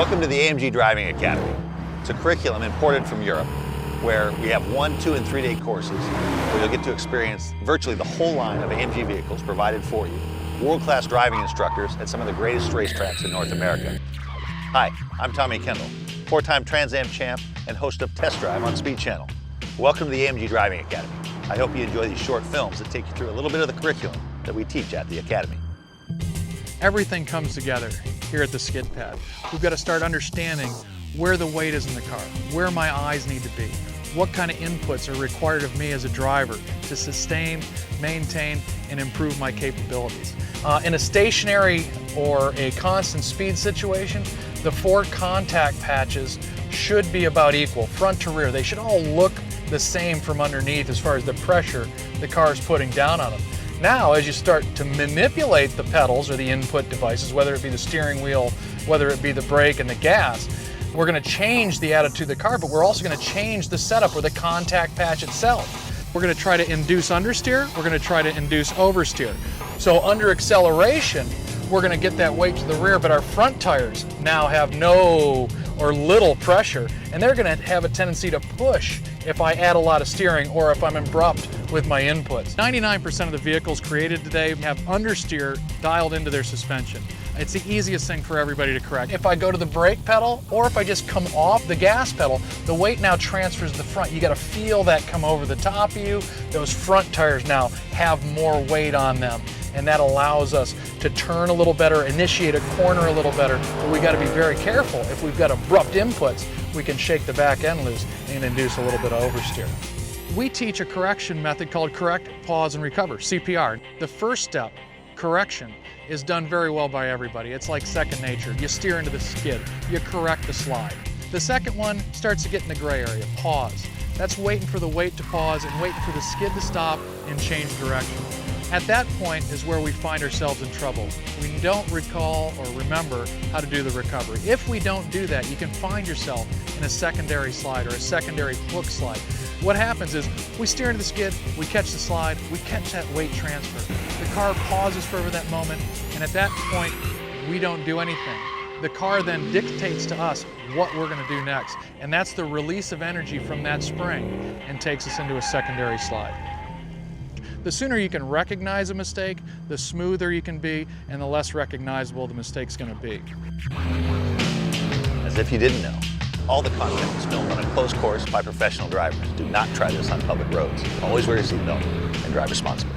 Welcome to the AMG Driving Academy. It's a curriculum imported from Europe where we have 1-, 2-, and 3-day courses where you'll get to experience virtually the whole line of AMG vehicles provided for you, world-class driving instructors at some of the greatest racetracks in North America. Hi, I'm Tommy Kendall, 4-time Trans Am champ and host of Test Drive on Speed Channel. Welcome to the AMG Driving Academy. I hope you enjoy these short films that take you through a little bit of the curriculum that we teach at the Academy. Everything comes together here at the skid pad. We've got to start understanding where the weight is in the car, where my eyes need to be, what kind of inputs are required of me as a driver to sustain, maintain, and improve my capabilities. In a stationary or a constant speed situation, the 4 contact patches should be about equal, front to rear. They should all look the same from underneath as far as the pressure the car is putting down on them. Now, as you start to manipulate the pedals or the input devices, whether it be the steering wheel, whether it be the brake and the gas, we're going to change the attitude of the car, but we're also going to change the setup or the contact patch itself. We're going to try to induce understeer, we're going to try to induce oversteer. So under acceleration, we're going to get that weight to the rear, but our front tires now have no or little pressure, and they're going to have a tendency to push if I add a lot of steering or if I'm abrupt with my inputs. 99% of the vehicles created today have understeer dialed into their suspension. It's the easiest thing for everybody to correct. If I go to the brake pedal or if I just come off the gas pedal, the weight now transfers to the front. You got to feel that come over the top of you. Those front tires now have more weight on them, and that allows us to turn a little better, initiate a corner a little better, but we got to be very careful. If we've got abrupt inputs, we can shake the back end loose and induce a little bit of oversteer. We teach a correction method called correct, pause, and recover, CPR. The first step, correction, is done very well by everybody. It's like second nature. You steer into the skid, you correct the slide. The second one starts to get in the gray area, pause. That's waiting for the weight to pause and waiting for the skid to stop and change direction. At that point is where we find ourselves in trouble. We don't recall or remember how to do the recovery. If we don't do that, you can find yourself in a secondary slide or a secondary hook slide. What happens is we steer into the skid, we catch the slide, we catch that weight transfer. The car pauses for that moment, and at that point, we don't do anything. The car then dictates to us what we're going to do next, and that's the release of energy from that spring and takes us into a secondary slide. The sooner you can recognize a mistake, the smoother you can be, and the less recognizable the mistake's going to be. As if you didn't know, all the content is filmed on a closed course by professional drivers. Do not try this on public roads. Always wear your seatbelt and drive responsibly.